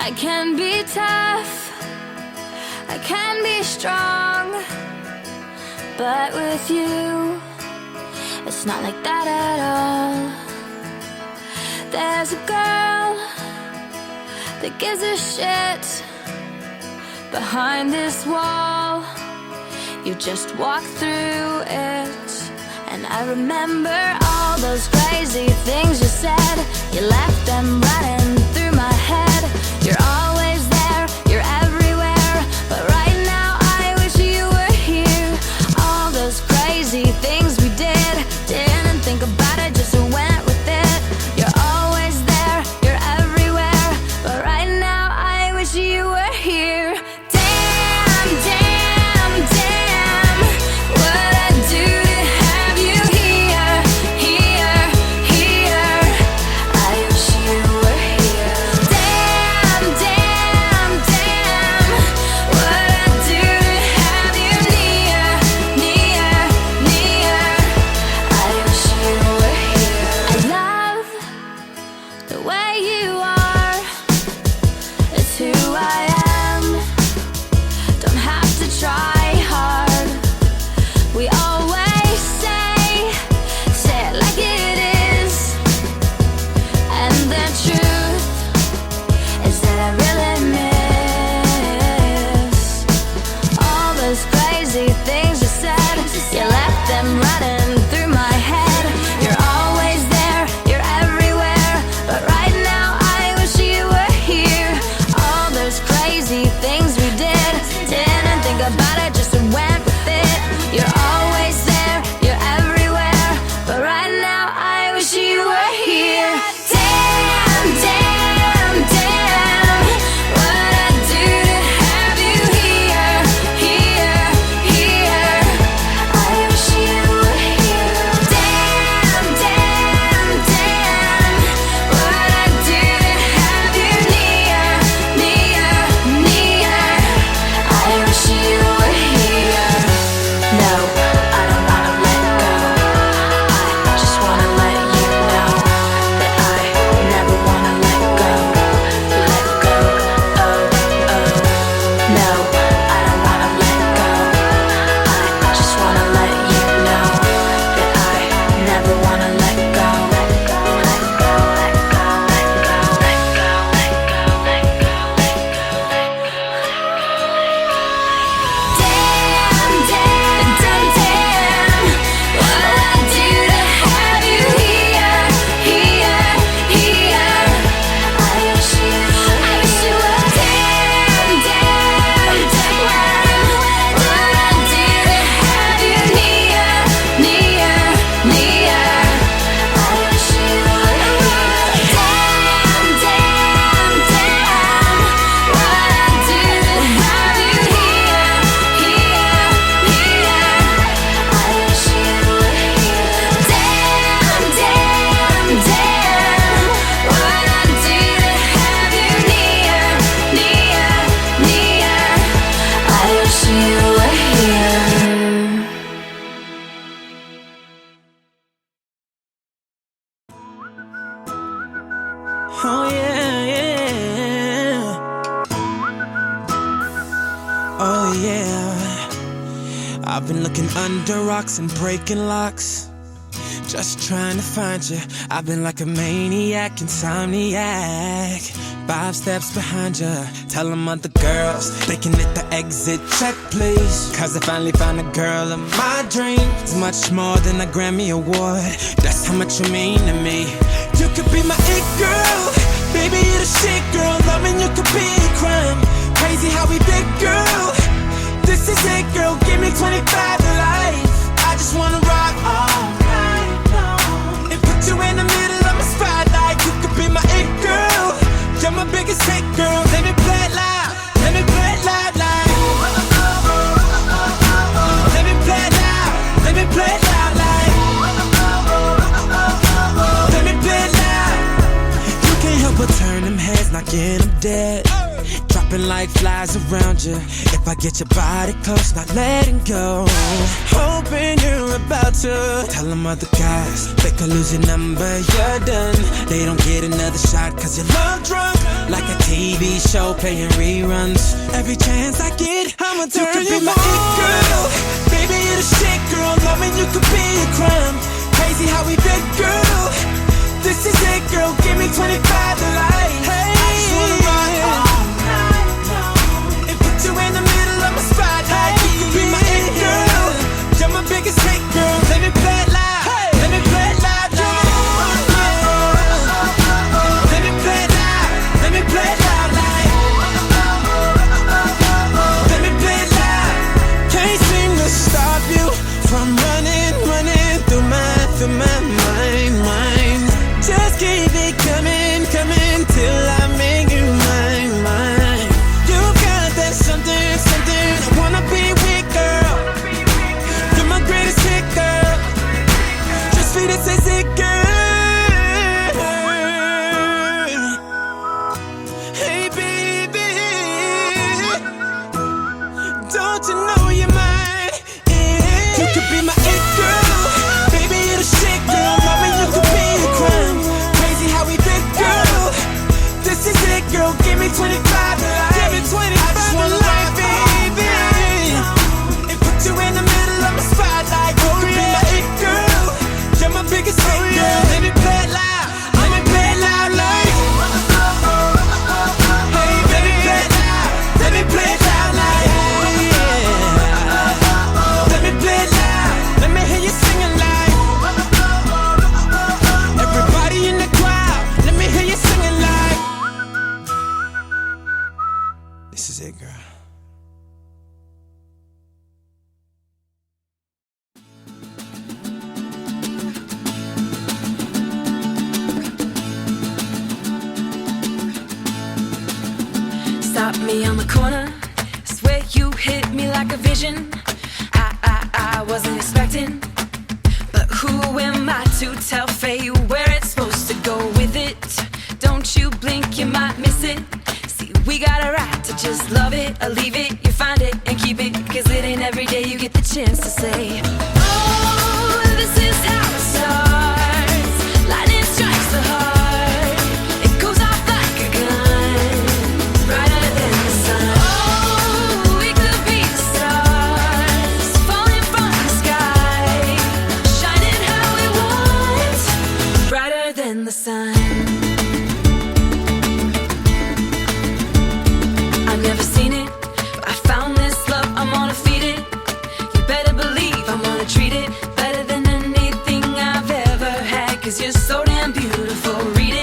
I can be tough, I can be strong, but with you, it's not like that at all. There's a girl that gives a shit behind this wall. You just walk through it, and I remember all those crazy things you said. You left them running through my head. You're always there, you're everywhere, but right now I wish you were here. All those crazy things we did, didn't think about it, just went with it. You're always there, you're everywhere, but right now I wish you were here. Damn, damn, damn, what I do to have you here, here, here. I wish you were here. Damn, damn, damn, what I do to have you near, near, near. I wish you were here. I love the way you are. It's who I am. Don't have to try hard. We always say it like it is. And the truth is that I really miss all those crazy things you said. You left them running through my head. You're always there, you're everywhere, but right now I wish you were here. All those crazy things we did, didn't think about it, just went with it. You're always there, you're everywhere, but right now I wish you were here. Damn, damn, damn, what I do to have you here, here, here. I wish you were here. Damn, damn, damn, what I do to have you near, near, near. I wish you were here. No, I don't wanna let go. I just wanna let you know that I never wanna let go. Let go, oh, oh. No, I don't wanna let go. I just wanna let you know that I never wanna let go. Let go, let go, let go, let go, let go, let go, let go, let go, Damn, damn, damn, damn, what I do to have you here, here, here. I wish you were. Damn, damn, damn, what I do to have you near, near, near. I wish you were here. Damn, damn, damn, what I do to have you here, here, here. I wish you were here. Damn, damn, damn, what I do to have you near, near, near. I wish you were here. Oh yeah, yeah. Oh yeah. I've been looking under rocks and breaking locks, just trying to find you. I've been like a maniac, insomniac, 5 steps behind you. Tell them other girls they can hit the exit check, please. Cause I finally found a girl of my dreams. Much more than a Grammy award, that's how much you mean to me. You could be my it girl, baby, you're the shit girl. Loving you could be a crime. Crazy how we big girl. This is it girl, give me 25 to life. I just wanna rock all night long and put you in the middle of my spotlight. You could be my it girl, you're my biggest hit girl. Let me play it loud, let me play it loud, loud. Let me play it loud, let me play it loud, loud. Let me play it loud. You can't help but turn them heads, knocking them dead. Drop jumping like flies around you. If I get your body close, not letting go. Hoping you're about to tell them other guys they could lose your number, you're done. They don't get another shot cause you're love drunk, like a TV show playing reruns. Every chance I get, I'ma turn you, could be my it girl. Baby, you're the shit, girl. Loving you could be a crime. Crazy how we fit, girl. This is it, girl. Give me 25 to life. Hey, I just wanna ride all night long and put you in the middle of my spotlight. You could be my it girl. You're my biggest hit, girl. Let me play it loud. Hey. Let me play it loud, yeah. Let me play it loud. Let me play it loud, like. Let me play it loud. Can't seem to stop you from running through my mind. Just keep it coming till I make you mine. You got that something, I wanna be with, girl. You're my greatest hit, girl. Just feed it, says it, girl. Hey, baby, don't you know you're mine? Yeah. You could be my it, girl. Baby, you're the shit, girl. Loving you could be a crime. Crazy how we fit, girl. This is it, girl. Give me 25 to life. Give me 25 I just wanna life, baby. And put you in the middle of my spotlight. You could be my it, girl. You're my biggest hit, girl. Let me play it loud. Let me play it loud, like. Hey, baby, play it loud. Let me play it loud, like. Let me play it loud. Let me hear you singing, like. Everybody in the crowd, let me hear you singing, like. This is it, girl. Stop me on the corner, swear you hit me like a vision. I wasn't expecting, but who am I to tell fate where it's supposed to go with it? Don't you blink, you might miss it. See, we got a right to just love it or leave it. You find it and keep it, cause it ain't every day you get the chance to say, oh, this is how it starts. Lightning strikes the heart, it goes off like a gun, brighter than the sun. Oh, we could be the stars, falling from the sky, shining how we want, brighter than the sun. I've never seen it, but I found this love, I'm gonna feed it. You better believe I'm gonna treat it better than anything I've ever had, cause you're so damn beautiful, read it.